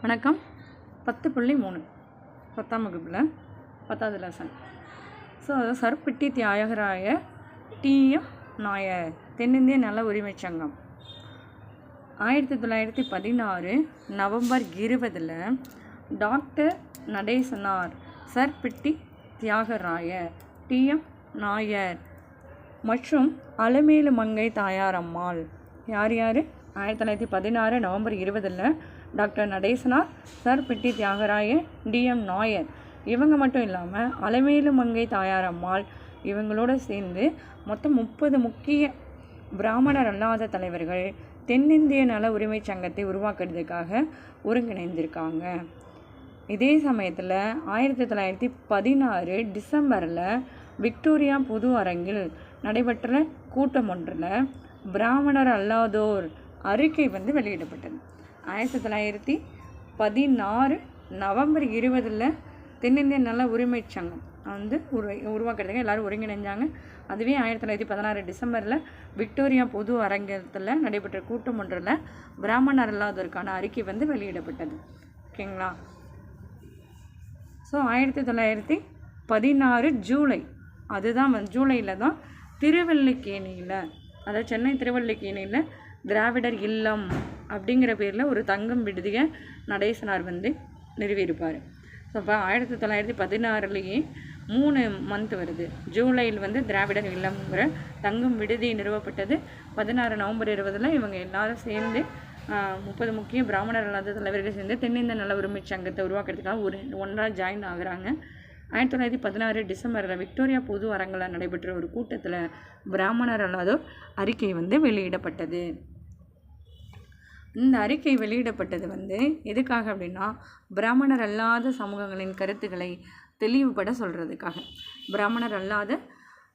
வணக்கம். 10.3 10ஆம் வகுப்பில் 10வது lesson. So Sir Pitti Theagaraya TM. Nair தென்னிந்திய நல உரிமைச் சங்கம் 1916 November 20 doctor Natesanar, Sir Pitti Theagaraya TM. Nair மற்றும் அலமேலு மங்கை தாயாரம்மாள். யார் 1916 November 20 doctor Natesanar, Sir Pitti Theagaraya TM. Nair. இவங்க மட்டும் இல்லாமல் அலமேலு மங்கை தாயாரம்மாள் இவங்களோட சேர்ந்து மொத்தம் 30 முக்கிய பிராமணர் அல்லாத தலைவர்கள் தென்னிந்திய நல உரிமை சங்கத்தை உருவாக்குறதுக்காக ஒருங்கிணைந்திருக்காங்க. இதே சமயத்தில் 1916 டிசம்பரில் விக்டோரியா பொது அரங்கில் நடைபெற்ற கூட்டம் ஒன்றில் பிராமணர் அல்லாதோர் அறிக்கை வெளியிடப்பட்டது. 1916 நவம்பர் 20 தென்னிந்திய நல உரிமை சங்கம் உருவாக்குறதுக்கு எல்லோரும் ஒருங்கிணைஞ்சாங்க. அதுவே 1916 டிசம்பரில் விக்டோரியா பொது அரங்கத்தில் நடைபெற்ற கூட்டம் ஒன்றில் பிராமணர் அல்லாதோருக்கான அறிக்கை வெளியிடப்பட்டது. ஓகேங்களா? ஸோ 1916 ஜூலை, அதுதான் ஜூலையில் தான் திருவல்லிக்கேணியில், அதாவது சென்னை திருவல்லிக்கேணியில் திராவிடர் இல்லம் அப்படிங்கிற பேரில் ஒரு தங்கும் விடுதியை நடேசனார் நிறுவியிருப்பார். ஸோ அப்போ 1916 3 மந்த் வருது. ஜூலையில் திராவிடர் இல்லம்ங்கிற தங்கும் விடுதி நிறுவப்பட்டது. 16 நவம்பர் 20 இவங்க எல்லாரும் சேர்ந்து 30 முக்கிய பிராமணர் அல்லாத தலைவர்கள் சேர்ந்து தென்னிந்திய நல உரிமை சங்கத்தை உருவாக்குறதுக்காக ஒன்றாக ஜாயின் ஆகுறாங்க. 1916 டிசம்பரில் விக்டோரியா பொது அரங்கில் நடைபெற்ற ஒரு கூட்டத்தில் பிராமணர் அல்லாதோர் அறிக்கை வெளியிடப்பட்டது. இந்த அறிக்கை வெளியிடப்பட்டது எதுக்காக அப்படின்னா, பிராமணர் அல்லாத சமூகங்களின் கருத்துக்களை தெளிவுபட சொல்கிறதுக்காக, பிராமணர் அல்லாத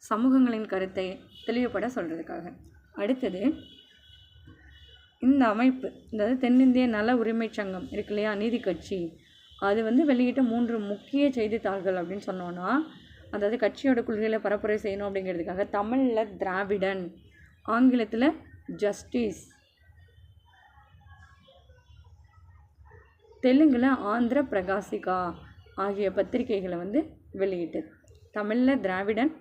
சமூகங்களின் கருத்தை தெளிவுபட சொல்கிறதுக்காக. அடுத்தது, இந்த அமைப்பு, அதாவது தென்னிந்திய நல உரிமை சங்கம் இருக்கு இல்லையா, நீதி கட்சி, அது வெளியிட்ட 3 முக்கிய செய்தித்தாள்கள் அப்படின்னு சொன்னோன்னா, அதாவது கட்சியோட கொள்கைகளை பரப்புரை செய்யணும் அப்படிங்கிறதுக்காக தமிழில் திராவிடன், ஆங்கிலத்தில் ஜஸ்டிஸ், தெலுங்கில் ஆந்திர பிரகாசிகா ஆகிய பத்திரிகைகளை வெளியிட்டது. தமிழில் திராவிடன்,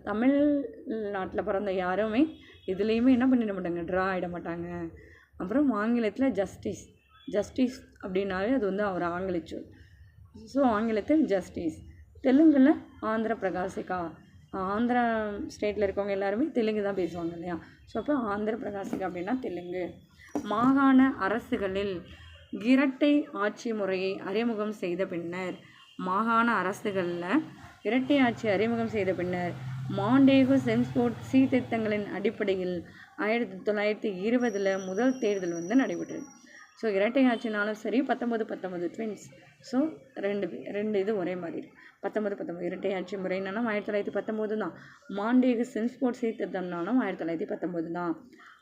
தமிழ்நாட்டில் பிறந்த யாருமே இதுலேயுமே என்ன பண்ணிட மாட்டாங்க, ட்ரா ஆகிட மாட்டாங்க. அப்புறம் ஆங்கிலத்தில் ஜஸ்டிஸ், ஜஸ்டிஸ் அப்படின்னாவே அது அவர் ஆங்கிலிச்சொல். ஸோ ஆங்கிலத்தில் ஜஸ்டிஸ். தெலுங்கில் ஆந்திர பிரகாசிகா, ஆந்திரா ஸ்டேட்டில் இருக்கவங்க எல்லாருமே தெலுங்கு தான் பேசுவாங்க இல்லையா. ஸோ அப்போ ஆந்திர பிரகாசிகா அப்படின்னா தெலுங்கு. மாகாண அரசுகளில் இரட்டை ஆட்சி முறையை அறிமுகம் செய்த பின்னர், மாகாண அரசுகளில் இரட்டை ஆட்சி அறிமுகம் செய்த பின்னர் மாண்டேகு சென்ஸ்போர்ட் சீர்திருத்தங்களின் அடிப்படையில் 1920 முதல் தேர்தல் நடைபெற்றது. ஸோ இரட்டை ஆட்சினாலும் சரி, 19 ட்வின்ஸ், ஸோ ரெண்டு இது ஒரே மாதிரி. 19 இரட்டை ஆட்சி முறை என்னன்னா 1919 தான். மாண்டேகு சென்ஸ்போர்ட் சீர்திருத்தம்னாலும் 1919 தான்.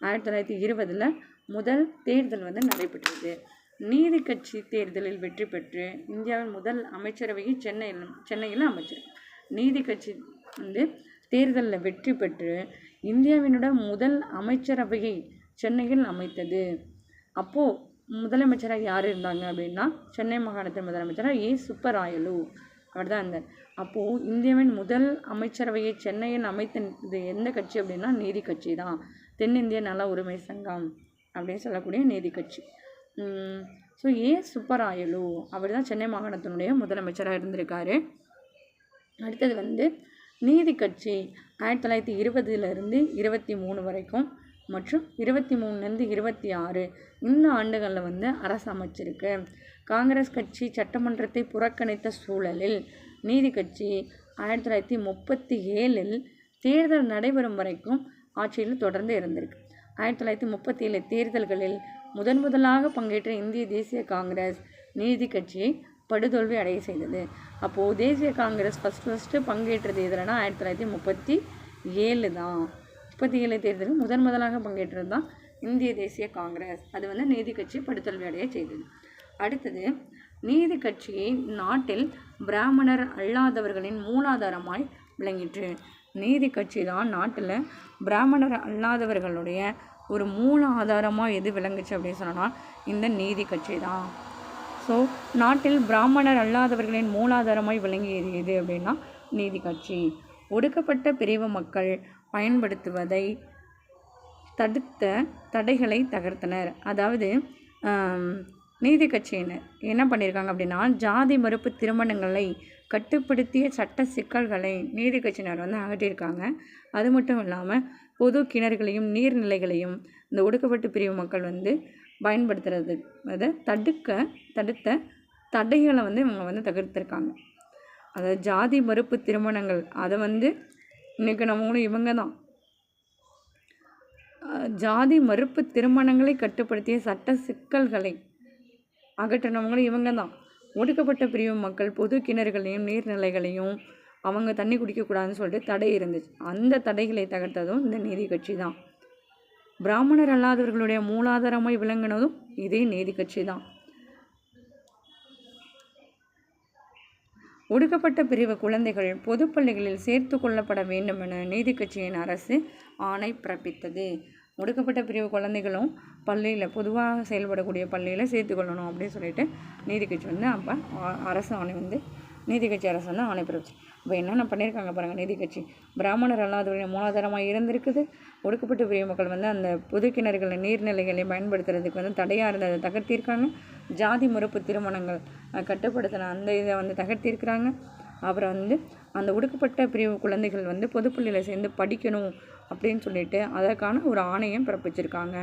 1920 முதல் தேர்தல் நடைபெற்றது. நீதி கட்சி தேர்தலில் வெற்றி பெற்று இந்தியாவின் முதல் அமைச்சரவையை சென்னையில் அமைச்சர். நீதி கட்சி தேர்தலில் வெற்றி பெற்று இந்தியாவினோட முதல் அமைச்சரவையை சென்னையில் அமைத்தது. அப்போது முதலமைச்சராக யார் இருந்தாங்க அப்படின்னா, சென்னை மாகாணத்தின் முதலமைச்சராக ஏ. சுப்பராயலு அவர் தான் இருந்தார். அப்போது இந்தியாவின் முதல் அமைச்சரவையை சென்னையில் அமைத்தது எந்த கட்சி அப்படின்னா நீதி கட்சி தான். தென்னிந்திய நல உரிமை சங்கம் அப்படின்னு சொல்லக்கூடிய நீதி கட்சி. ஸோ ஏ. சுப்பராயலு அவர் தான் சென்னை மாகாணத்தினுடைய முதலமைச்சராக இருந்திருக்காரு. அடுத்தது நீதி கட்சி 1920 23 வரைக்கும் மற்றும் 23 26 இந்த ஆண்டுகளில் அரசு அமைச்சிருக்கு. காங்கிரஸ் கட்சி சட்டமன்றத்தை புறக்கணித்த சூழலில் நீதி கட்சி 1937 தேர்தல் நடைபெறும் வரைக்கும் ஆட்சியில் தொடர்ந்து இருந்திருக்கு. 1937 தேர்தல்களில் முதலாக பங்கேற்ற இந்திய தேசிய காங்கிரஸ் நீதி கட்சியை படுதோல்வி அடைய செய்தது. அப்போது தேசிய காங்கிரஸ் ஃபஸ்ட்டு பங்கேற்றது எதுலன்னா 1937 தான். 37 தேர்தலில் முதலாக பங்கேற்றது தான் இந்திய தேசிய காங்கிரஸ். அது நீதி கட்சி படுதோல்வி அடைய செய்தது. அடுத்தது, நீதி கட்சியை நாட்டில் பிராமணர் அல்லாதவர்களின் மூலாதாரமாய் விளங்கிற்று. நீதி கட்சி தான் நாட்டில் பிராமணர் அல்லாதவர்களுடைய ஒரு மூல ஆதாரமாக எது விளங்குச்சு அப்படின்னு சொன்னால் இந்த நீதி கட்சி தான். ஸோ நாட்டில் பிராமணர் அல்லாதவர்களின் மூலாதாரமாய் விளங்கியது எது அப்படின்னா நீதி கட்சி. ஒடுக்கப்பட்ட பிரிவு மக்கள் பயன்படுத்துவதை தடுத்த தடைகளை தகர்த்தனர். அதாவது நீதி கட்சியினர் என்ன பண்ணியிருக்காங்க அப்படின்னா, ஜாதி மறுப்பு திருமணங்களை கட்டுப்படுத்திய சட்ட சிக்கல்களை நீதி கட்சியினர் வந்து அகற்றியிருக்காங்க. அது மட்டும் இல்லாமல் பொது கிணறுகளையும் நீர்நிலைகளையும் இந்த ஒடுக்கப்பட்ட பிரிவு மக்கள் வந்து பயன்படுத்துறது அதை தடுத்த தடைகளை வந்து இவங்க வந்து தகர்த்திருக்காங்க. அதாவது ஜாதி மறுப்பு திருமணங்கள் அதை வந்து நிற்கணவங்களும் இவங்க தான். ஜாதி மறுப்பு திருமணங்களை கட்டுப்படுத்திய சட்ட சிக்கல்களை அகற்றினவங்களும் இவங்க தான். ஒடுக்கப்பட்ட பிரிவு மக்கள் பொது கிணறுகளையும் நீர்நிலைகளையும் அவங்க தண்ணி குடிக்கக்கூடாதுன்னு சொல்லிட்டு தடை இருந்துச்சு. அந்த தடைகளை தகர்த்ததும் இந்த நீதி கட்சி தான். பிராமணர் அல்லாதவர்களுடைய மூலாதாரமாய் விளங்கினதும் இதே நீதி கட்சி தான். ஒடுக்கப்பட்ட பிரிவு குழந்தைகள் பொது பள்ளிகளில் சேர்த்து கொள்ளப்பட வேண்டும் என நீதி கட்சியின் அரசு ஆணை பிறப்பித்தது. ஒடுக்கப்பட்ட பிரிவு குழந்தைகளும் பள்ளியில் பொதுவாக செயல்படக்கூடிய பள்ளியில் சேர்த்துக்கொள்ளணும் அப்படின்னு சொல்லிட்டு நீதி கட்சி வந்து அப்போ அரசு ஆணை வந்து நீதி கட்சி அரசு வந்து ஆணை பிறப்பிச்சு. இப்போ என்னென்ன பண்ணியிருக்காங்க பாருங்கள். நீதி கட்சி பிராமணர் அல்லாதவர்களின் மூலாதாரமாக இருந்திருக்குது. ஒடுக்கப்பட்ட பிரிவு மக்கள் வந்து அந்த பொது கிணறுகளை நீர்நிலைகளை பயன்படுத்துறதுக்கு வந்து தடையாக இருந்ததை தகர்த்திருக்காங்க. ஜாதி மறுப்பு திருமணங்கள் கட்டுப்படுத்தின அந்த இதை வந்து தகர்த்திருக்கிறாங்க. அப்புறம் வந்து அந்த ஒடுக்கப்பட்ட பிரிவு குழந்தைகள் வந்து பொதுப்பள்ளியில் சேர்ந்து படிக்கணும் அப்படின்னு சொல்லிட்டு அதற்கான ஒரு ஆணையம் பிறப்பிச்சிருக்காங்க.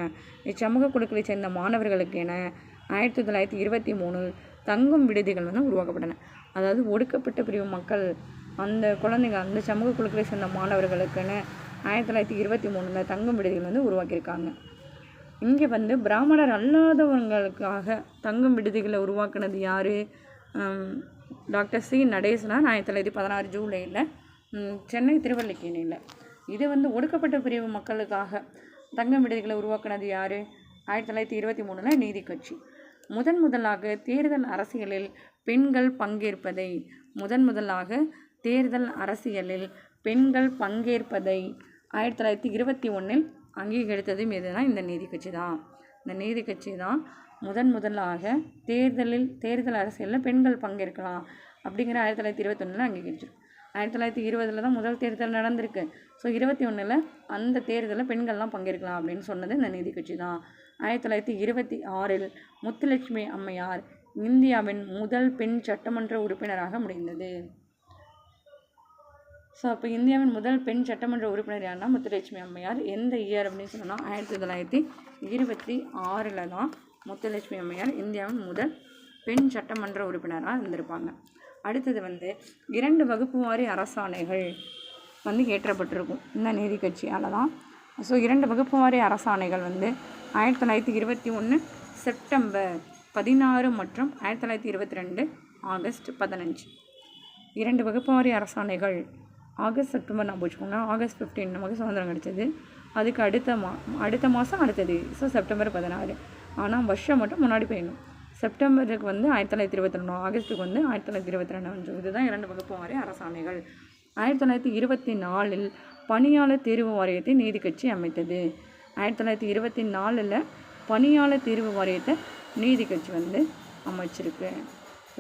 இச்சமூக குழுக்களை சேர்ந்த மாணவர்களுக்கு என 1923 தங்கும் விடுதிகள் வந்து உருவாக்கப்பட்டன. அதாவது ஒடுக்கப்பட்ட பிரிவு மக்கள் அந்த குழந்தைங்க அந்த சமூக குழுக்களை சேர்ந்த மாணவர்களுக்குன்னு 1923 தங்கும் விடுதிகள் வந்து உருவாக்கியிருக்காங்க. இங்கே வந்து பிராமணர் அல்லாதவங்களுக்காக தங்கும் விடுதிகளை உருவாக்குனது யார்? டாக்டர் சி நடேசனார் 1916 ஜூலையில் சென்னை திருவல்லிக்கேணியில். இது வந்து ஒடுக்கப்பட்ட பிரிவு மக்களுக்காக தங்கும் விடுதிகளை உருவாக்குனது யார்? 1923 நீதி கட்சி. முதலாக தேர்தல் அரசியலில் பெண்கள் பங்கேற்பதை தேர்தல் அரசியலில் பெண்கள் பங்கேற்பதை 1921 அங்கீகரித்ததும் எதுனா இந்த நீதி கட்சி தான். இந்த நீதி கட்சி தான் முதலாக தேர்தல் அரசியலில் பெண்கள் பங்கேற்கலாம் அப்படிங்கிற 1921 அங்கீகரிச்சிருக்கு. 1920 தான் முதல் தேர்தல் நடந்திருக்கு. ஸோ 21 அந்த தேர்தலில் பெண்கள்லாம் பங்கேற்கலாம் அப்படின்னு சொன்னது இந்த நீதி கட்சி தான். 1926 முத்துலட்சுமி அம்மையார் இந்தியாவின் முதல் பெண் சட்டமன்ற உறுப்பினராக முடிந்தது. ஸோ அப்போ இந்தியாவின் முதல் பெண் சட்டமன்ற உறுப்பினர் யாருன்னா முத்துலட்சுமி அம்மையார். எந்த இயர் அப்படின்னு சொன்னால் 1926 தான் முத்துலட்சுமி அம்மையார் இந்தியாவின் முதல் பெண் சட்டமன்ற உறுப்பினராக இருந்திருப்பாங்க. அடுத்தது வந்து 2 வகுப்பு வாரி அரசாணைகள் வந்து ஏற்றப்பட்டிருக்கும் இந்த நீதி கட்சியால் தான். ஸோ 2 வகுப்பு வாரி அரசாணைகள் வந்து 1921 செப்டம்பர் 16 மற்றும் 1922 ஆகஸ்ட் 15. 2 வகுப்பு வாரி அரசாணைகள் ஆகஸ்ட் செப்டம்பர் நான் போச்சுக்கோங்க. ஆகஸ்ட் 15 நமக்கு சுதந்திரம் கிடைச்சது. அதுக்கு அடுத்த மாதம் அடுத்தது. So September 16. ஆனால் வருஷம் மட்டும் முன்னாடி போயிடணும். செப்டம்பருக்கு வந்து 1921, ஆகஸ்ட்டுக்கு வந்து 1922. இதுதான் 2 வகுப்பு வாரி அரசாணைகள். 1924 பணியாளர் தேர்வு வாரியத்தை நீதி கட்சி அமைத்தது. 1924 பணியாளர் தேர்வு வாரியத்தை நீதி கட்சி வந்து அமைச்சிருக்கு.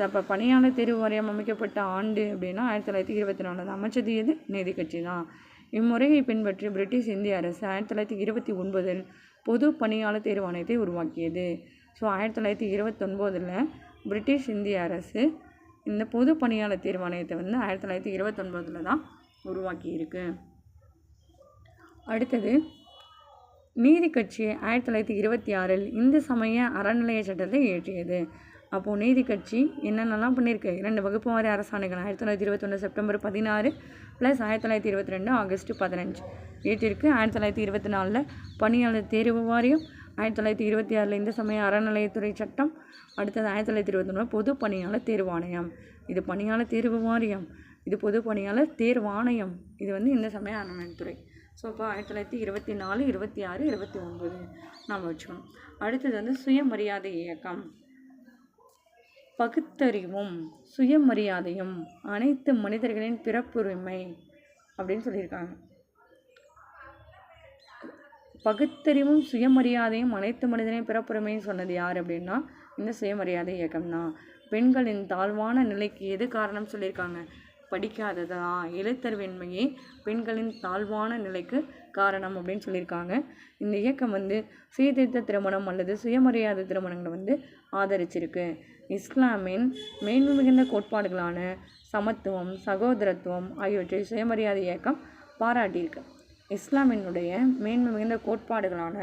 அப்போ பணியாளர் தேர்வு வாரியம் அமைக்கப்பட்ட ஆண்டு அப்படின்னா 1924 அமைச்சது எது? நீதி கட்சி தான். இம்முறையை பின்பற்றி பிரிட்டிஷ் இந்திய அரசு 1929 பொது பணியாளர் தேர்வு ஆணையத்தை உருவாக்கியது. ஸோ 1929 பிரிட்டிஷ் இந்திய அரசு இந்த பொது பணியாளர் தேர்வு ஆணையத்தை வந்து 1929 தான் உருவாக்கியிருக்கு. அடுத்தது நீதி கட்சி 1926 இந்து சமய அறநிலைய சட்டத்தை இயற்றியது. அப்போது நீதி கட்சி என்னென்னலாம் பண்ணியிருக்கு? 2 வகுப்பு வாரி அரசாணைகள் 1921 செப்டம்பர் 16 + 1922 ஆகஸ்ட் 15 இயற்றிருக்கு. 1924 பணியாளர் தேர்வு வாரியம், 1926 இந்து சமய அறநிலையத்துறை சட்டம், அடுத்தது 1921 பொது பணியாளர் தேர்வு ஆணையம். இது பணியாளர் தேர்வு வாரியம், இது பொது பணியாளர் தேர்வாணையம், இது வந்து இந்து சமய அறநிலையத்துறை. ஸோ இப்போ 1924, 26, 29 நாம் வச்சுக்கணும். அடுத்தது வந்து சுயமரியாதை இயக்கம். பகுத்தறிவும் சுயமரியாதையும் அனைத்து மனிதர்களின் பிறப்புரிமை அப்படின்னு சொல்லியிருக்காங்க. பகுத்தறிவும் சுயமரியாதையும் அனைத்து மனிதனையும் பிறப்புரிமைன்னு சொன்னது யார் அப்படின்னா இந்த சுயமரியாதை இயக்கம் தான். பெண்களின் தாழ்வான நிலைக்கு எது காரணம் சொல்லியிருக்காங்க? படிக்காததான், எழுத்தறிவின்மையே பெண்களின் தாழ்வான நிலைக்கு காரணம் அப்படின்னு சொல்லியிருக்காங்க. இந்த இயக்கம் வந்து சீர்திருத்த திருமணம் அல்லது சுயமரியாதை திருமணங்களை வந்து ஆதரிச்சிருக்கு. இஸ்லாமின் மேன்மை மிகுந்த கோட்பாடுகளான சமத்துவம், சகோதரத்துவம் ஆகியவற்றை சுயமரியாதை இயக்கம் பாராட்டியிருக்கு. இஸ்லாமினுடைய மேன்மை மிகுந்த கோட்பாடுகளான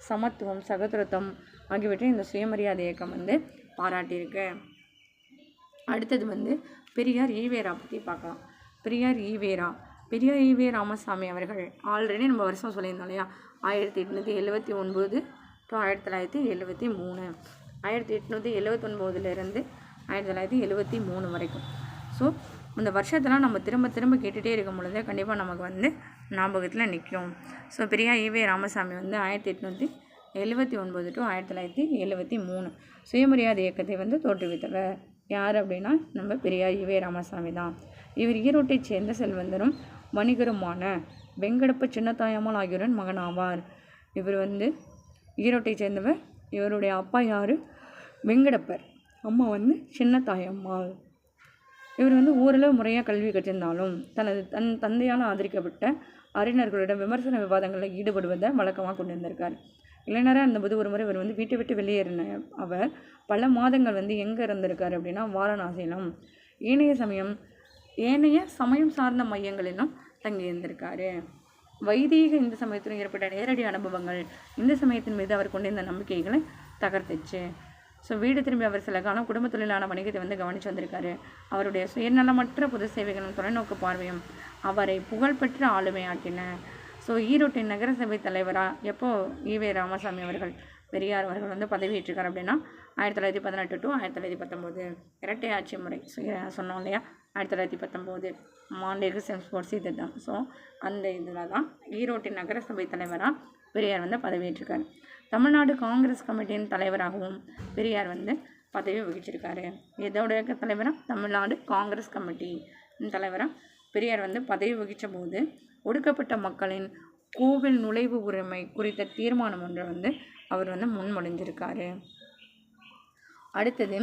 சமத்துவம், சகோதரத்துவம் ஆகியவற்றை இந்த சுயமரியாதை இயக்கம் வந்து பாராட்டியிருக்கு. அடுத்தது வந்து பெரியார் ஈவேரா பற்றி பார்க்கலாம். பெரியார் ஈவே ராமசாமி அவர்கள் ஆல்ரெடி நம்ம வருஷம் சொல்லியிருந்தோம் இல்லையா, 1879 to 1973, 1879 1973 வரைக்கும். ஸோ இந்த வருஷத்தெல்லாம் நம்ம திரும்ப கேட்டுகிட்டே இருக்கும் பொழுது கண்டிப்பாக நமக்கு வந்து ஞாபகத்தில் நிற்கும். ஸோ பெரியார் ஈவே ராமசாமி வந்து 1879 to 1973 சுயமரியாதை இயக்கத்தை வந்து தோற்றுவித்தவர் யார் அப்படின்னா நம்ம பெரியார் ஈவே ராமசாமி தான். இவர் ஈரோட்டைச் சேர்ந்த செல்வந்தரும் வணிகருமான வெங்கடப்ப சின்னத்தாயம்மாள் ஆகியோரின் மகன் ஆவார். இவர் வந்து ஈரோட்டைச் சேர்ந்தவர். இவருடைய அப்பா யார்? வெங்கடப்பர். அம்மா வந்து சின்னத்தாயம்மாள். இவர் வந்து ஓரளவு முறையாக கல்வி கற்றிருந்தாலும் தன் தந்தையால் ஆதரிக்கப்பட்ட அறிஞர்களிடம் விமர்சன விவாதங்களில் ஈடுபடுவதை வழக்கமாக கொண்டிருந்திருக்கார். இளைஞராக இருந்தபோது ஒரு முறை இவர் வந்து வீட்டை விட்டு வெளியேறின அவர் பல மாதங்கள் வந்து எங்கே இருந்திருக்கார் அப்படின்னா வாரணாசியிலும் ஏனைய சமயம் சார்ந்த மையங்களிலும் தங்கியிருந்திருக்காரு. வைதீக இந்து சமயத்திலும் ஏற்பட்ட நேரடி அனுபவங்கள் இந்த சமயத்தின் மீது அவர் கொண்டிருந்த நம்பிக்கைகளை தகர்த்துச்சு. ஸோ வீடு திரும்பி அவர் சில காலம் குடும்ப தொழிலான வணிகத்தை வந்து கவனித்து வந்திருக்காரு. அவருடைய சுயநலமற்ற பொது சேவைகளும் தொலைநோக்கு பார்வையும் அவரை புகழ்பெற்ற ஆளுமையாக்கின. ஸோ ஈரோட்டின் நகரசபை தலைவராக எப்போ ஈவே ராமசாமி அவர்கள் பெரியார் அவர்கள் வந்து பதவியேற்றிருக்கார் அப்படின்னா 1918 to 1919 இரட்டை ஆட்சி முறை சொன்னோம் இல்லையா, 1919 மாண்டேகு செம்ஸ்போர்ட் சீர்திருத்தம். ஸோ அந்த இதில் தான் ஈரோட்டின் நகரசபை தலைவராக பெரியார் வந்து பதவியேற்றிருக்கார். தமிழ்நாடு காங்கிரஸ் கமிட்டியின் தலைவராகவும் பெரியார் வந்து பதவி வகிச்சிருக்காரு. இதோடைய தலைவராக தமிழ்நாடு காங்கிரஸ் கமிட்டி தலைவராக பெரியார் வந்து பதவி வகித்த போது ஒடுக்கப்பட்ட மக்களின் கோவில் நுழைவு உரிமை குறித்த தீர்மானம் ஒன்றை வந்து அவர் வந்து முன்மொழிஞ்சிருக்காரு. அடுத்தது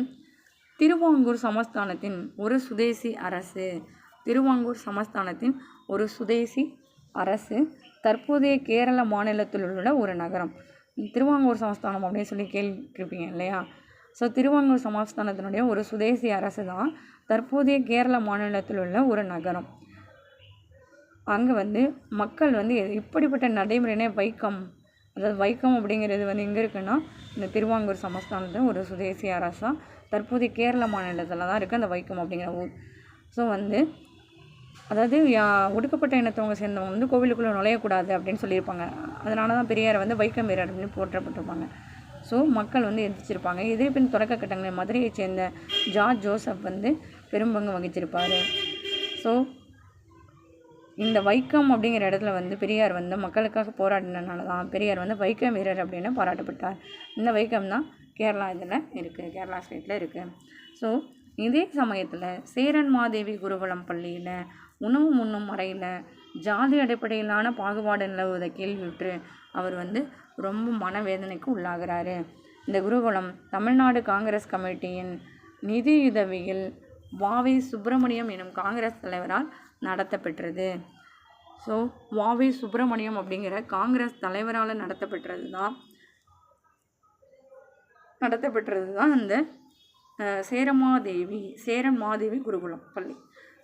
திருவாங்கூர் சமஸ்தானத்தின் ஒரு சுதேசி அரசு. திருவாங்கூர் சமஸ்தானத்தின் ஒரு சுதேசி அரசு தற்போதைய கேரள மாநிலத்தில் உள்ள ஒரு நகரம். திருவாங்கூர் சமஸ்தானம் அப்படின்னு சொல்லி கேள்விப்பட்டிருப்பீங்க இல்லையா. ஸோ திருவாங்கூர் சமஸ்தானத்தினுடைய ஒரு சுதேசி அரசு தான் தற்போதைய கேரள மாநிலத்தில் உள்ள ஒரு நகரம். அங்கே வந்து மக்கள் வந்து இப்படிப்பட்ட நடைமுறையினே வைக்கம் அப்படிங்கிறது வந்து எங்கே இருக்குன்னா இந்த திருவாங்கூர் சமஸ்தானத்தில் ஒரு சுதேசி அரசாக தற்போதைய கேரள மாநிலத்தில் தான் இருக்குது அந்த வைக்கம் அப்படிங்கிற ஊர். ஸோ வந்து அதாவது ஒடுக்கப்பட்ட இனத்தவங்க சேர்ந்தவங்க வந்து கோவிலுக்குள்ளே நுழையக்கூடாது அப்படின்னு சொல்லியிருப்பாங்க. அதனால தான் பெரியாரை வந்து வைக்கம் வீரர் அப்படின்னு போற்றப்பட்டிருப்பாங்க. ஸோ மக்கள் வந்து எதிர்த்திருப்பாங்க. எதிர்ப்பின் தொடக்க கட்டங்களில் மதுரையைச் சேர்ந்த ஜார்ஜ் ஜோசப் வந்து பெரும்பங்கு வகிச்சிருப்பார். ஸோ இந்த வைக்கம் அப்படிங்கிற இடத்துல வந்து பெரியார் வந்து மக்களுக்காக போராடினதுனால தான் பெரியார் வந்து வைக்கம் வீரர் அப்படின்னு பாராட்டப்பட்டார். இந்த வைக்கம் தான் கேரளா இதில் இருக்குது, கேரளா ஸ்டேட்டில் இருக்குது. ஸோ இதே சமயத்தில் சேரன் மாதேவி குருகுலம் பள்ளியில் உணவு உண்ணும் முறையில் ஜாதி அடிப்படையிலான பாகுபாடு நிலவுவதை கேள்வியுற்று அவர் வந்து ரொம்ப மனவேதனைக்கு உள்ளாகிறாரு. இந்த குருகுலம் தமிழ்நாடு காங்கிரஸ் கமிட்டியின் நிதியுதவியில் வாவை சுப்பிரமணியம் எனும் காங்கிரஸ் தலைவரால் நடத்தப்பெற்றது. ஸோ வாவை சுப்பிரமணியம் அப்படிங்கிற காங்கிரஸ் தலைவரால் நடத்தப்பெற்றது தான் இந்த சேரன் மாதேவி குருகுலம் பள்ளி.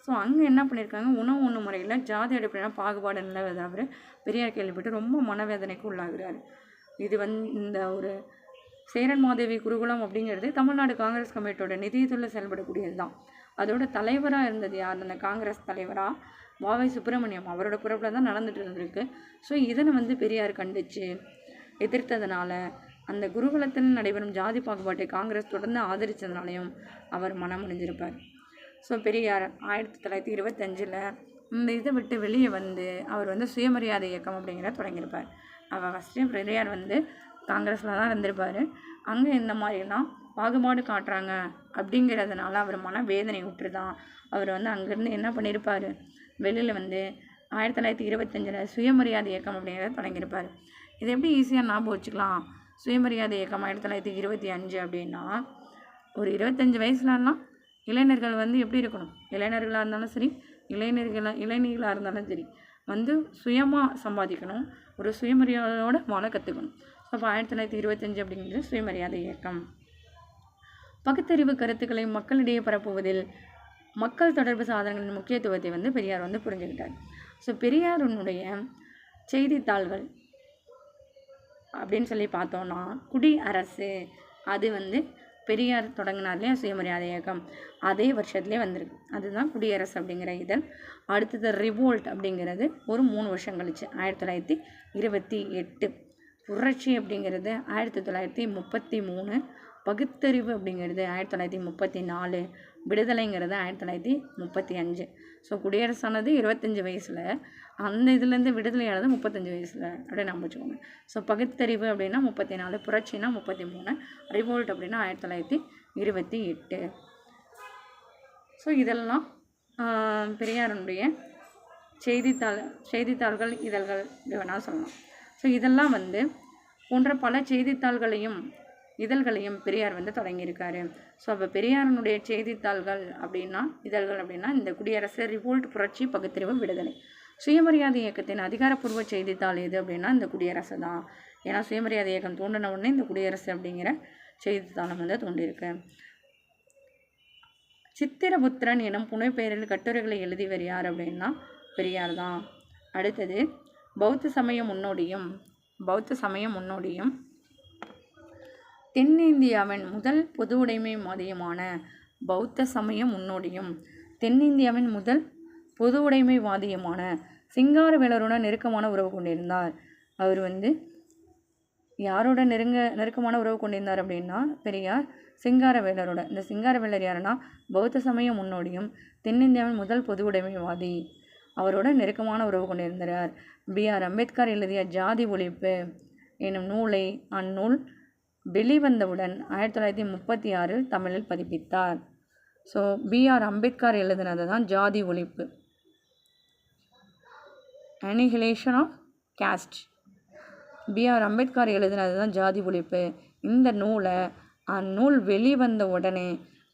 ஸோ அங்கே என்ன பண்ணியிருக்காங்க, உணவு உண்ணும் முறையில் ஜாதி அடிப்படையான பாகுபாடு நிலவுவதை அவர் பெரியார் கேள்விப்பட்டு ரொம்ப மனவேதனைக்கு உள்ளாகிறார். இது இந்த ஒரு சேரன் மாதேவி குருகுலம் அப்படிங்கிறது தமிழ்நாடு காங்கிரஸ் கமிட்டியோட நிதியத்தில் செயல்படக்கூடியது தான். அதோட தலைவராக இருந்தது யார்? அந்த காங்கிரஸ் தலைவராக வாவை சுப்பிரமணியம் அவரோட பொறுப்பில் தான் நடந்துட்டு இருந்திருக்கு. ஸோ இதனை வந்து பெரியார் கண்டித்து எதிர்த்ததுனால அந்த குருகுலத்தில் நடைபெறும் ஜாதி பாகுபாட்டை காங்கிரஸ் தொடர்ந்து ஆதரித்ததுனாலையும் அவர் மனமுடிஞ்சிருப்பார். ஸோ பெரியார் 1925 இந்த இதை விட்டு வெளியே வந்து அவர் வந்து சுயமரியாதை இயக்கம் அப்படிங்கிறத தொடங்கியிருப்பார். அவர் ஃபஸ்ட்டு பெரியார் வந்து காங்கிரஸில் தான் இருந்திருப்பார். அங்கே இந்த மாதிரிலாம் பாகுபாடு காட்டுறாங்க அப்படிங்கிறதுனால அவர் மனவேதனை விட்டுருதான் அவர் வந்து அங்கேருந்து என்ன பண்ணியிருப்பார், வெளியில் வந்து 1925 சுயமரியாதை இயக்கம் அப்படிங்கிறத தொடங்கியிருப்பார். இதை எப்படி ஈஸியாக ஞாபகம் வச்சுக்கலாம்? சுயமரியாதை இயக்கம் 1925 அப்படின்னா ஒரு 25 வயசுலலாம் இளைஞர்கள் வந்து எப்படி இருக்கணும், இளைஞர்களாக இருந்தாலும் சரி இளைஞர்களாக இருந்தாலும் சரி வந்து சுயமாக சம்பாதிக்கணும், ஒரு சுயமரியாதையோடு வாழ கற்றுக்கணும். ஸோ அப்போ 1925 அப்படிங்கிறது சுயமரியாதை இயக்கம். பகுத்தறிவு கருத்துக்களை மக்களிடையே பரப்புவதில் மக்கள் தொடர்பு சாதனங்களின் முக்கியத்துவத்தை வந்து பெரியார் வந்து புரிஞ்சுக்கிட்டார். ஸோ பெரியாருடைய செய்தித்தாள்கள் அப்படின்னு சொல்லி பார்த்தோன்னா குடியரசு, அது வந்து பெரியார் தொடங்கினார் இல்லையா சுயமரியாதை இயக்கம், அதே வருஷத்துலேயே வந்திருக்கு. அதுதான் குடியரசு அப்படிங்கிற இதழ். அடுத்தது ரிவோல்ட் அப்படிங்கிறது ஒரு 3 வருஷம் கழிச்சு 1928. புரட்சி அப்படிங்கிறது 1933. பகுத்தறிவு அப்படிங்கிறது 1934. விடுதலைங்கிறது 1935. ஸோ குடியரசானது 25 வயசில், அந்த இதுலேருந்து விடுதலையானது 35 வயசில் அப்படின்னு நம்ம வச்சுக்கோங்க. ஸோ பகுத்தறிவு அப்படின்னா 34, புரட்சினா 33, ரிவோல்ட் அப்படின்னா 1928. ஸோ இதெல்லாம் பெரியாருடைய செய்தித்தாள்கள் இதழ்கள் வேணால் சொல்லலாம். ஸோ இதெல்லாம் வந்து போன்ற பல செய்தித்தாள்களையும் இதழ்களையும் பெரியார் வந்து தொடங்கியிருக்காரு. ஸோ அப்போ பெரியாரனுடைய செய்தித்தாள்கள் அப்படின்னா இதழ்கள் அப்படின்னா இந்த குடியரசு, ரிவோல்ட், புரட்சி, பகுத்தறிவு, விடுதலை. சுயமரியாதை இயக்கத்தின் அதிகாரப்பூர்வ செய்தித்தாள் எது அப்படின்னா இந்த குடியரசு தான். ஏன்னா சுயமரியாதை இயக்கம் தோன்றின உடனே இந்த குடியரசு அப்படிங்கிற செய்தித்தாளம் வந்து தோன்றியிருக்கு. சித்திரபுத்திரன் எனும் புனைப்பெயரில் கட்டுரைகளை எழுதியவர் யார் அப்படின்னா பெரியார் தான். அடுத்தது பௌத்த சமய முன்னோடியும் தென்னிந்தியாவின் முதல் பொது உடைமைவாதியுமான சிங்காரவேலருடன் நெருக்கமான உறவு கொண்டிருந்தார். அவர் வந்து யாரோட நெருக்கமான உறவு கொண்டிருந்தார் அப்படின்னா பெரியார் சிங்காரவேலரோட. இந்த சிங்காரவேலர் யாருன்னா பௌத்த சமய முன்னோடியும் தென்னிந்தியாவின் முதல் பொது உடைமைவாதி, அவரோட நெருக்கமான உறவு கொண்டிருந்தார். B.R. அம்பேத்கர் எழுதிய ஜாதி ஒழிப்பு எனும் நூலை அந்நூல் வெளிவந்தவுடன் 1936 தமிழில் பதிப்பித்தார். So B.R. அம்பேத்கர் எழுதினது தான் ஜாதி ஒழிப்பு, annihilation of cost. B.R. Ambedkar எழுதினது தான் ஜாதி ஒழிப்பு. இந்த நூலை அந்நூல் வெளிவந்த உடனே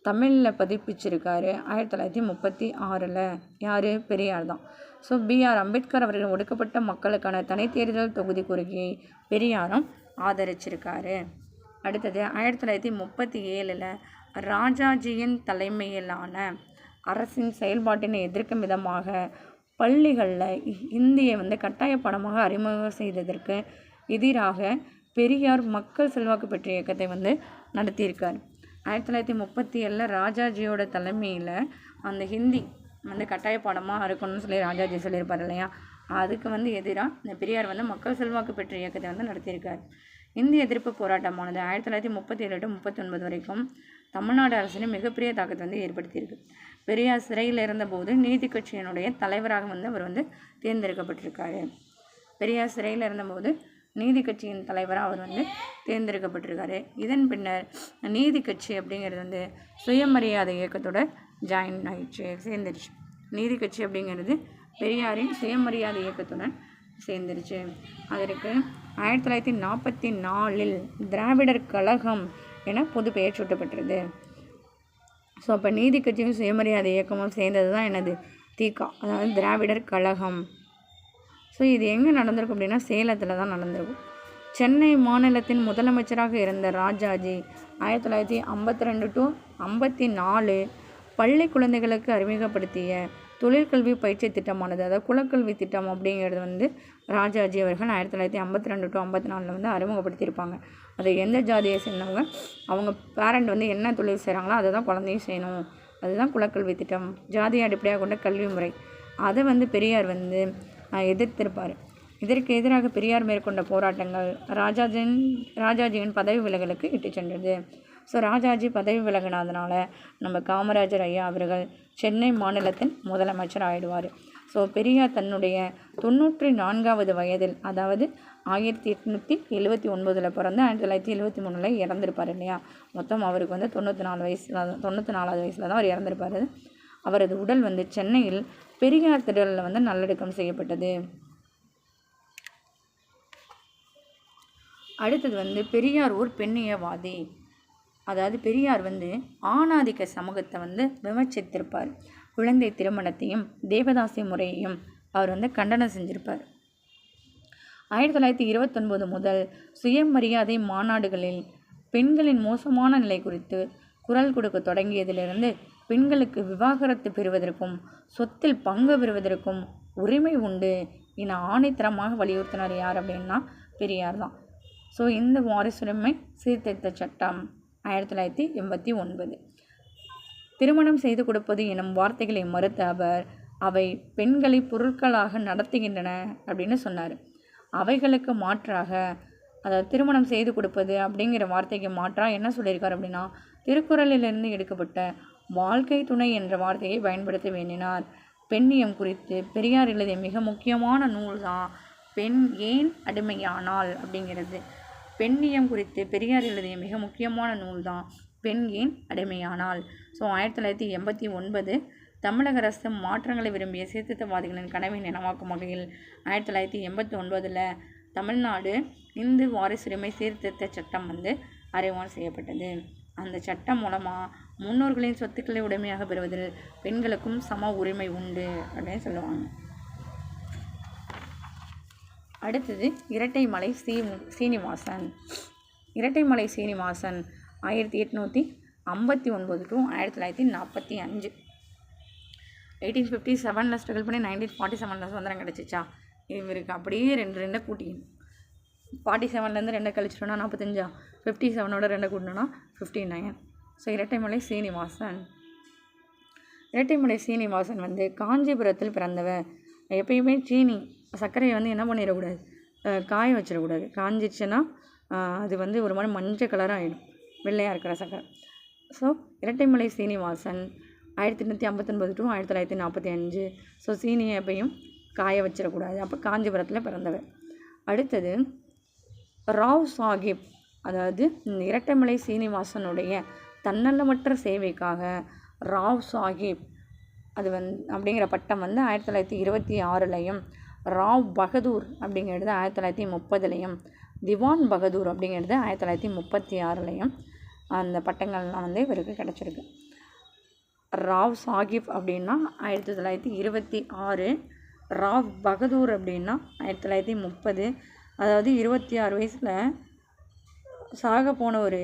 தமிழில் பதிப்பிச்சிருக்காரு 1936. யார்? பெரியார் தான். So B.R. அம்பேத்கர் அவர்கள் ஒடுக்கப்பட்ட மக்களுக்கான தனித்தேர்தல் தொகுதி கோரிக்கையை பெரியாரும் ஆதரிச்சிருக்காரு. அடுத்தது 1937 ராஜாஜியின் தலைமையிலான அரசின் செயல்பாட்டினை எதிர்க்கும் விதமாக பள்ளிகளில் இந்தியை வந்து கட்டாய பாடமாக அறிமுகம் செய்ததற்கு எதிராக பெரியார் மக்கள் செல்வாக்கு பெற்ற இயக்கத்தை வந்து நடத்தியிருக்கார். 1937 ராஜாஜியோட தலைமையில் அந்த ஹிந்தி வந்து கட்டாய பாடமாக இருக்கணும்னு சொல்லி ராஜாஜி சொல்லியிருப்பார் இல்லையா, அதுக்கு வந்து எதிராக இந்த பெரியார் வந்து மக்கள் செல்வாக்கு பெற்ற இயக்கத்தை வந்து நடத்தியிருக்கார். இந்திய எதிர்ப்பு போராட்டமானது 1937 to 1939 வரைக்கும் தமிழ்நாடு அரசின் மிகப்பெரிய தாக்கத்தை வந்து ஏற்படுத்தியிருக்கு. பெரியார் சிறையில் இருந்தபோது நீதி கட்சியினுடைய தலைவராக வந்து அவர் வந்து தேர்ந்தெடுக்கப்பட்டிருக்காரு. பெரியார் சிறையில் இருந்தபோது நீதி கட்சியின் தலைவராக அவர் வந்து தேர்ந்தெடுக்கப்பட்டிருக்காரு. இதன் பின்னர் நீதி கட்சி அப்படிங்கிறது வந்து சுயமரியாதை இயக்கத்தோட சேர்ந்துருச்சு. நீதி கட்சி அப்படிங்கிறது பெரியாரின் சுயமரியாதை இயக்கத்துடன் சேர்ந்துருச்சு. அதற்கு 1944 திராவிடர் கழகம் என பொது பெயர் சூட்டப்பட்டது. ஸோ அப்போ நீதி கட்சியும் சுயமரியாதை இயக்கமும் சேர்ந்தது தான் என்னது தீகா, அதாவது திராவிடர் கழகம். ஸோ இது எங்கே நடந்திருக்கும் அப்படின்னா சேலத்தில் தான் நடந்திருக்கும். சென்னை மாநிலத்தின் முதலமைச்சராக இருந்த ராஜாஜி 1952 to 1954 பள்ளி குழந்தைகளுக்கு அறிமுகப்படுத்திய தொழிற்கல்வி பயிற்சி திட்டமானது, அதாவது குலக்கல்வி திட்டம் அப்படிங்கிறது வந்து ராஜாஜி அவர்கள் 1952 to 1954 வந்து அறிமுகப்படுத்தியிருப்பாங்க. அதை எந்த ஜாதியை சேர்ந்தவங்க அவங்க பேரண்ட் வந்து என்ன தொழில் செய்கிறாங்களோ அதை தான் குழந்தையும் செய்யணும், அதுதான் குலக்கல்வி திட்டம், ஜாதியை அடிப்படையாக கொண்ட கல்வி முறை. அதை வந்து பெரியார் வந்து எதிர்த்திருப்பார். இதற்கு எதிராக பெரியார் மேற்கொண்ட போராட்டங்கள் ராஜாஜியின் பதவி விலகலுக்கு இட்டு சென்றது. ஸோ ராஜாஜி பதவி விலகினதுனால நம்ம காமராஜர் ஐயா அவர்கள் சென்னை மாநிலத்தின் முதலமைச்சர் ஆகிடுவார். ஸோ பெரியார் தன்னுடைய 94வது வயதில், அதாவது 1879 பிறந்து 1973 இறந்திருப்பார் இல்லையா. மொத்தம் அவருக்கு வந்து 94வது வயசில் தான் அவர் இறந்திருப்பார். அவரது உடல் வந்து சென்னையில் பெரியார் திடலில் வந்து நல்லடக்கம் செய்யப்பட்டது. அடுத்தது வந்து பெரியார் ஒரு பெண்ணியவாதி. அதாவது பெரியார் வந்து ஆணாதிக்க சமூகத்தை வந்து விமர்சித்திருப்பார். குழந்தை திருமணத்தையும் தேவதாசி முறையையும் அவர் வந்து கண்டனம் செஞ்சிருப்பார். 1929 முதல் சுயமரியாதை மாநாடுகளில் பெண்களின் மோசமான நிலை குறித்து குரல் கொடுக்க தொடங்கியதிலிருந்து பெண்களுக்கு விவாகரத்து பெறுவதற்கும் சொத்தில் பங்கு பெறுவதற்கும் உரிமை உண்டு என ஆணைத்தரமாக வலியுறுத்தினார். யார் அப்படின்னா பெரியார் தான். ஸோ இந்த வாரிசுரிமை சீர்திருத்த சட்டம் 1989. திருமணம் செய்து கொடுப்பது எனும் வார்த்தைகளை மறுத்த அவர் அவை பெண்களை பொருட்களாக நடத்துகின்றன அப்படின்னு சொன்னார். அவைகளுக்கு மாற்றாக, அதாவது திருமணம் செய்து கொடுப்பது அப்படிங்கிற வார்த்தைக்கு மாற்றாக என்ன சொல்லியிருக்கார் அப்படின்னா திருக்குறளிலிருந்து எடுக்கப்பட்ட வாழ்க்கை துணை என்ற வார்த்தையை பயன்படுத்த வேண்டினார். பெண்ணியம் குறித்து பெரியார் எழுதிய மிக முக்கியமான நூல் தான் பெண் ஏன் அடிமையானாள் அப்படிங்கிறது. பெண்ணியம் குறித்து பெரியார் எழுதிய மிக முக்கியமான நூல் தான் பெண் ஏன் அடிமையானாள். ஸோ 1989 தமிழக அரசு மாற்றங்களை விரும்பிய சீர்திருத்தவாதிகளின் கனவை நினைவாக்கும் வகையில் 1989 தமிழ்நாடு இந்து வாரிசுரிமை சீர்திருத்த சட்டம் வந்து அறிமுகம் செய்யப்பட்டது. அந்த சட்டம் மூலமாக முன்னோர்களின் சொத்துக்களை உடைமையாக பெறுவதில் பெண்களுக்கும் சம உரிமை உண்டு அப்படின்னு சொல்லுவாங்க. அடுத்தது இரட்டைமலை சீனிவாசன். இரட்டைமலை சீனிவாசன் 1859 to 1945. 1857 ஸ்ட்ரகிள் பண்ணி 1947 சுதந்திரம் கிடச்சிச்சா. இவருக்கு அப்படியே ரெண்டை கூட்டிக்கணும். 47 2 கழிச்சிட்டோன்னா 45, 57 2 கூட்டினோன்னா 59. ஸோ இரட்டைமலை சீனிவாசன். இரட்டைமலை சீனிவாசன் வந்து காஞ்சிபுரத்தில் பிறந்தவர். எப்பயுமே சர்க்கரையை வந்து என்ன பண்ணிடக்கூடாது, காய வச்சிடக்கூடாது. காஞ்சிச்சுன்னா அது வந்து ஒரு மாதிரி மஞ்சள் கலராக ஆகிடும், வெள்ளையாக இருக்கிற சர்க்கரை. So Rettaimalai Srinivasan 1859 to 1945. So சீனியை எப்பையும் காய வச்சிடக்கூடாது. அப்போ காஞ்சிபுரத்தில் பிறந்தவர். அடுத்தது ராவ் சாஹிப். அதாவது இரட்டைமலை சீனிவாசனுடைய தன்னலமற்ற சேவைக்காக ராவ் சாஹிப் அப்படிங்கிற பட்டம் வந்து 1926 ராவ் பகதூர் அப்படிங்கிறது 1930 திவான் பகதூர் அப்படிங்கிறது 1936 அந்த பட்டங்கள்லாம் வந்து இவருக்கு கிடச்சிருக்கு. ராவ் சாஹிப் அப்படின்னா 1926, ராவ் பகதூர் அப்படின்னா 1930. அதாவது 26 வயசில் சாக போனவர்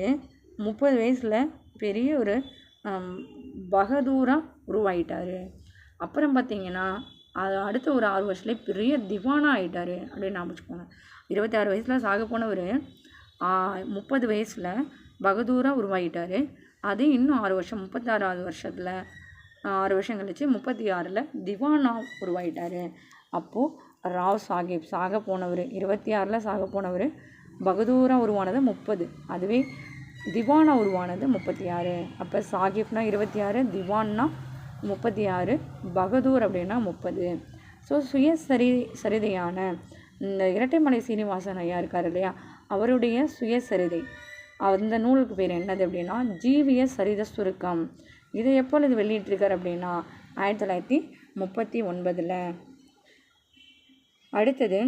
30 வயசில் பெரிய ஒரு பகதூராக உருவாயிட்டார். அப்புறம் பார்த்திங்கன்னா அது அடுத்த ஒரு 6 வருஷத்துலேயே பெரிய திவானாக ஆகிட்டார் அப்படின்னு நான் வச்சுக்கோங்க. 26 வயசில் சாக போனவர் 30 வயசில் பகதூராக உருவாகிட்டார். அது இன்னும் 6 வருஷம், 36வது வருஷத்தில் 6 வருஷம் கழிச்சு 36 திவானாக உருவாகிட்டார். அப்போது ராவ் சாஹிப் சாக போனவர் 26 சாக போனவர், பகதூராக உருவானது 30, அதுவே திவானாக உருவானது 36. அப்போ சாஹிப்னா 26, திவான்னா 36, பகதூர் அப்படின்னா 30. ஸோ சுயசரிதையான இந்த இரட்டைமலை சீனிவாசன் ஐயா இருக்கார் இல்லையா, அவருடைய சுயசரிதை அந்த நூலுக்கு பேர் என்னது அப்படின்னா ஜீவிய சரித சுருக்கம். இதை எப்பொழுது வெளியிட்டிருக்கார் அப்படின்னா 1939. அடுத்தது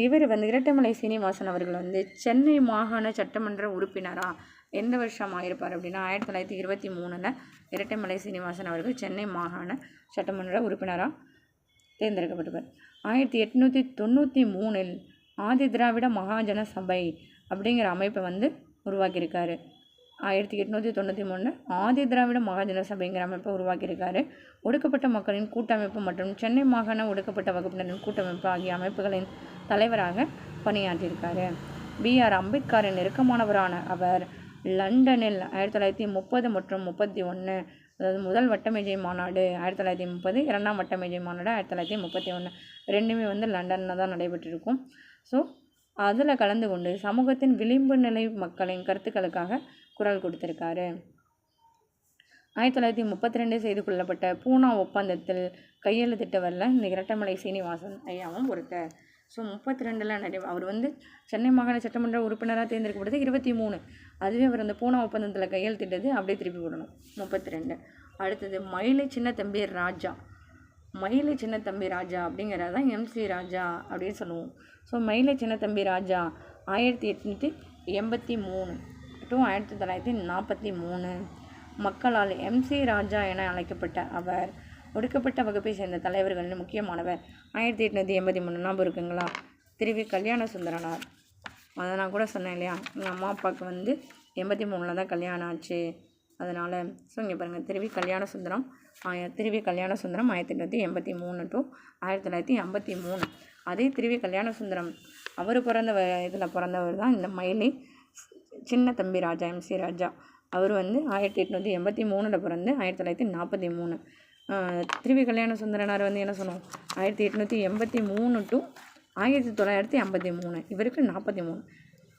இவர் வந்து இரட்டைமலை சீனிவாசன் அவர்கள் வந்து சென்னை மாகாண சட்டமன்ற உறுப்பினராக எந்த வருஷம் ஆயிருப்பார் அப்படின்னா 1923 இரட்டைமலை சீனிவாசன் அவர்கள் சென்னை மாகாண சட்டமன்ற உறுப்பினராக தேர்ந்தெடுக்கப்பட்டவர். 1893 ஆதி திராவிட மகாஜன சபை அப்படிங்கிற அமைப்பை வந்து உருவாக்கியிருக்காரு. 1893 ஆதி திராவிட மகாஜன சபைங்கிற அமைப்பை உருவாக்கியிருக்காரு. ஒடுக்கப்பட்ட மக்களின் கூட்டமைப்பு மற்றும் சென்னை மாகாண ஒடுக்கப்பட்ட வகுப்பினரின் கூட்டமைப்பு ஆகிய அமைப்புகளின் தலைவராக பணியாற்றியிருக்காரு. B.R. அம்பேத்கரின் நெருக்கமானவரான அவர் லண்டனில் 1930 மற்றும் 31, அதாவது முதல் வட்டமேஜை மாநாடு 1930, இரண்டாம் வட்டமேஜை மாநாடு 1931, ரெண்டுமே வந்து லண்டனில் தான் நடைபெற்றிருக்கும். ஸோ அதில் கலந்து கொண்டு சமூகத்தின் விளிம்பு நிலை மக்களின் கருத்துக்களுக்காக குரல் கொடுத்திருக்காரு. 1932 செய்து கொள்ளப்பட்ட பூனா ஒப்பந்தத்தில் கையெழுத்திட்டவரில் இந்த இரட்டைமலை சீனிவாசன் ஐயாவும் ஒருத்தர். ஸோ 32 அவர் வந்து சென்னை மாகாண சட்டமன்ற உறுப்பினராக தேர்ந்தெடுக்கப்பட்டது 23. அதுவே அவர் அந்த பூனா ஒப்பந்தத்தில் கையெழுத்திட்டது அப்படியே திருப்பி போடணும் 32. அடுத்தது மயிலை சின்னத்தம்பி ராஜா. மயிலை சின்னத்தம்பி ராஜா அப்படிங்கிறது தான் MC ராஜா அப்படின்னு சொல்லுவோம். ஸோ மயிலை சின்னத்தம்பி ராஜா 1883 to 1943. மக்களால் MC ராஜா என அழைக்கப்பட்ட அவர் ஒடுக்கப்பட்ட வகுப்பை சேர்ந்த தலைவர்களில் முக்கியமானவர். 1883 ஞாபகம் இருக்குங்களா? திருவி கல்யாண சுந்தரனார். அதை நான் கூட சொன்னேன் இல்லையா, எங்கள் அம்மா அப்பாவுக்கு வந்து 83 தான் கல்யாணம் ஆச்சு, அதனால். ஸோ இங்கே பாருங்கள், திருவி கல்யாண சுந்தரம் 1883 to 1953. அதே திருவி கல்யாண சுந்தரம் அவர் பிறந்த இதில் பிறந்தவர் தான் இந்த மயிலை சின்ன தம்பி ராஜா, MC ராஜா. அவர் வந்து 1883 பிறந்து 1943. திருவி கல்யாண சுந்தரனார் வந்து என்ன சொன்னோம், 1883 to 1953. இவருக்கு 43.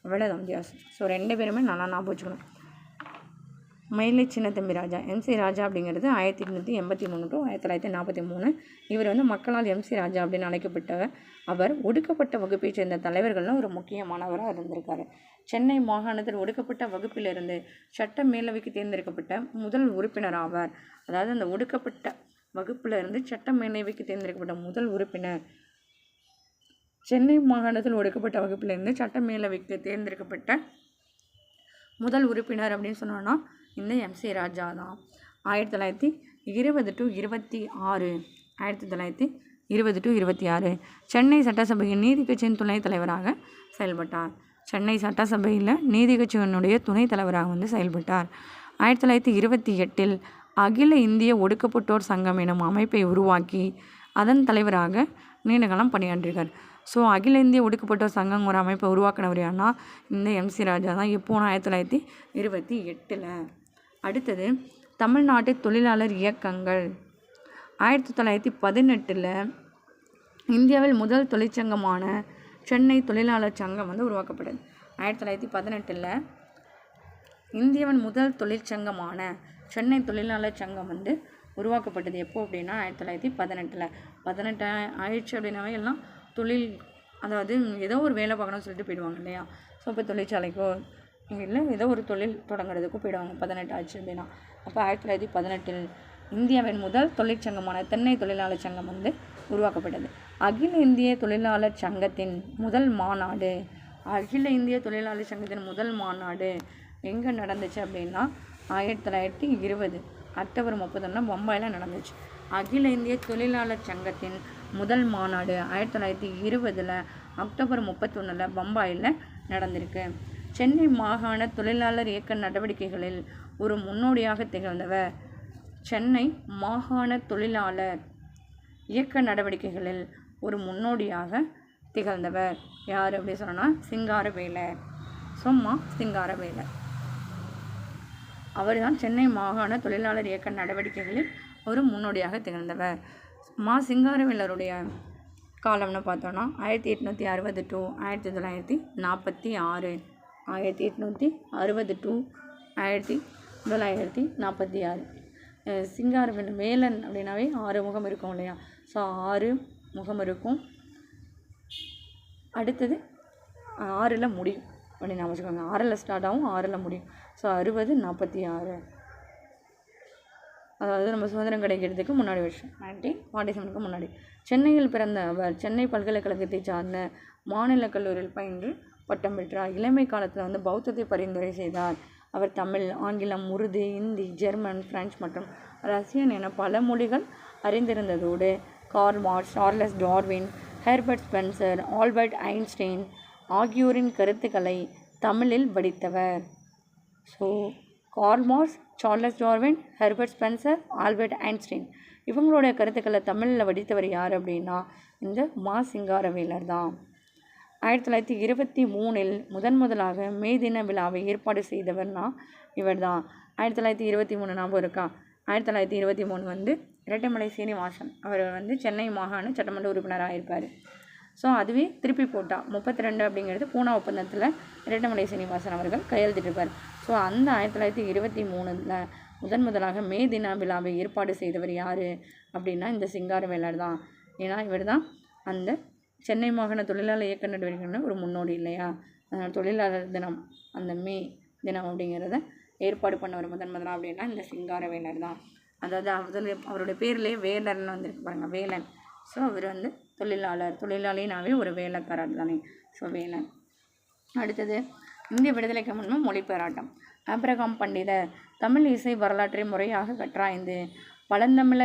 அவ்வளோதான் வித்தியாசம். ஸோ 2 பேருமே நல்லா ஞாபகம் வச்சுக்கணும். மயிலை சின்ன தம்பி ராஜா, MC ராஜா அப்படிங்கிறது 1883 to 1943. இவர் வந்து மக்களால் MC ராஜா அப்படின்னு அழைக்கப்பட்டவர். அவர் ஒடுக்கப்பட்ட வகுப்பை சேர்ந்த தலைவர்கள்லாம் ஒரு முக்கியமானவராக இருந்திருக்காரு. சென்னை மாகாணத்தில் ஒடுக்கப்பட்ட வகுப்பிலிருந்து சட்ட மேலவைக்கு தேர்ந்தெடுக்கப்பட்ட முதல் உறுப்பினர் ஆவார். அதாவது அந்த ஒடுக்கப்பட்ட வகுப்பில் இருந்து சட்ட மேலவைக்கு தேர்ந்தெடுக்கப்பட்ட முதல் உறுப்பினர். சென்னை மாகாணத்தில் ஒடுக்கப்பட்ட வகுப்பிலிருந்து சட்ட மேலவைக்கு தேர்ந்தெடுக்கப்பட்ட முதல் உறுப்பினர் அப்படின்னு சொன்னோன்னா இந்த MC ராஜா தான். 1920 to 26. 1920 to 26 சென்னை சட்டசபையின் நீதி கட்சியின் துணைத் தலைவராக செயல்பட்டார். சென்னை சட்டசபையில் நீதி கட்சியினுடைய துணைத் தலைவராக வந்து செயல்பட்டார். 1928 அகில இந்திய ஒடுக்கப்பட்டோர் சங்கம் எனும் அமைப்பை உருவாக்கி அதன் தலைவராக நீண்டகாலம் பணியாற்றியிருக்கார். ஸோ அகில இந்திய ஒடுக்கப்பட்டோர் சங்கம் ஒரு அமைப்பை உருவாக்கினவர் யாருன்னா இந்த MC ராஜா தான். எப்போ 1928. அடுத்தது தமிழ்நாட்டு தொழிலாளர் இயக்கங்கள். 1918 இந்தியாவில் முதல் தொழிற்சங்கமான சென்னை தொழிலாளர் சங்கம் வந்து உருவாக்கப்பட்டது. 1918 இந்தியாவின் முதல் தொழிற்சங்கமான சென்னை தொழிலாளர் சங்கம் வந்து உருவாக்கப்பட்டது. எப்போ அப்படின்னா 1918. 18 ஆயிடுச்சு அப்படின்னாவே எல்லாம் தொழில், அதாவது ஏதோ ஒரு வேலை பார்க்கணும்னு சொல்லிட்டு போயிடுவாங்க இல்லையா. ஸோ இப்போ தொழிற்சாலைக்கோ இல்லை ஏதோ ஒரு தொழில் தொடங்குறதுக்கும் போயிடுவாங்க 18 ஆச்சு அப்படின்னா. அப்போ 1918 இந்தியாவின் முதல் தொழிற்சங்கமான சென்னை தொழிலாளர் சங்கம் வந்து உருவாக்கப்பட்டது. அகில இந்திய தொழிலாளர் சங்கத்தின் முதல் மாநாடு. அகில இந்திய தொழிலாளர் சங்கத்தின் முதல் மாநாடு எங்கே நடந்துச்சு அப்படின்னா 1920 அக்டோபர் 31 பம்பாயில் நடந்துச்சு. அகில இந்திய தொழிலாளர் சங்கத்தின் முதல் மாநாடு 1920 அக்டோபர் 31 பம்பாயில் நடந்திருக்கு. சென்னை மாகாண தொழிலாளர் இயக்க நடவடிக்கைகளில் ஒரு முன்னோடியாக திகழ்ந்தவர். சென்னை மாகாண தொழிலாளர் இயக்க நடவடிக்கைகளில் ஒரு முன்னோடியாக திகழ்ந்தவர் யார் அப்படி சொன்னால் சிங்காரவேலர். சிங்காரவேலர் அவர் தான் சென்னை மாகாண தொழிலாளர் இயக்க நடவடிக்கைகளில் ஒரு முன்னோடியாக திகழ்ந்தவர். சிங்காரவேலருடைய காலம்னு பார்த்தோன்னா 1860 to 1946. 1860 to 1946. சிங்காரவேலன் வேலன் அப்படின்னாவே 6 முகம் இருக்கும் இல்லையா. ஸோ 6 முகம் இருக்கும். அடுத்தது 6ல் முடியும் அப்படின்னு நான் வச்சுக்கோங்க. 6ல் ஸ்டார்ட் ஆகும், 6ல் முடியும். ஸோ 60 46. அதாவது நம்ம சுதந்திரம் கிடைக்கிறதுக்கு முன்னாடி வருஷம் 1947 முன்னாடி. சென்னையில் பிறந்த அவர் சென்னை பல்கலைக்கழகத்தை சார்ந்த மாநில கல்லூரியில் பயின்று பட்டம் பெற்றார். இளமை காலத்தில் வந்து பௌத்தத்தை பரிந்துரை செய்தார். அவர் தமிழ், ஆங்கிலம், உருது, இந்தி, ஜெர்மன், பிரெஞ்சு மற்றும் ரஷ்யன் என பல மொழிகள் அறிந்திருந்ததோடு Karl Marx, Charles Darwin, Herbert Spencer, Albert Einstein ஆகியோரின் கருத்துக்களை தமிழில் படித்தவர். So Karl Marx, Charles Darwin, Herbert Spencer, Albert Einstein இவங்களுடைய கருத்துக்களை தமிழில் வடித்தவர் யார் அப்படின்னா இந்த சிங்காரவேலர் தான். 1923 முதலாக மே தின விழாவை ஏற்பாடு செய்தவர்னா இவர் தான். 1923 ஞாபகம் இருக்கா? 1923 வந்து இரட்டைமலை சீனிவாசன் அவர் வந்து சென்னை மாகாண சட்டமன்ற உறுப்பினராக இருப்பார். ஸோ அதுவே திருப்பி போட்டா 32 அப்படிங்கிறது பூனா ஒப்பந்தத்தில் இரட்டைமலை சீனிவாசன் அவர்கள் கையெழுத்திட்டிருப்பார். ஸோ அந்த 1923 முதலாக மே தின விழாவை ஏற்பாடு செய்தவர் யார் அப்படின்னா இந்த சிங்காரவேலர் தான். ஏன்னா இவர் தான் அந்த சென்னை மாகாண தொழிலாளர் இயக்க நடவடிக்கைன்னு ஒரு முன்னோடி இல்லையா. தொழிலாளர் தினம், அந்த மே தினம் அப்படிங்கிறத ஏற்பாடு பண்ணவர் முதலாக அப்படின்னா இந்த சிங்காரவேலர் தான். அதாவது அவருடைய பேர்லேயே வேலர்னு வந்துருக்கு பாருங்கள், வேலன். ஸோ அவர் வந்து தொழிலாளினாவே ஒரு வேலைக்காரர் தானே. ஸோ வேலன். அடுத்தது இந்திய விடுதலைக்கு முன்பு மொழிபெயராட்டம். ஆபிரகாம் பண்டிதர் தமிழ் இசை வரலாற்றை முறையாக கற்றாய்ந்து பழந்தமிழர்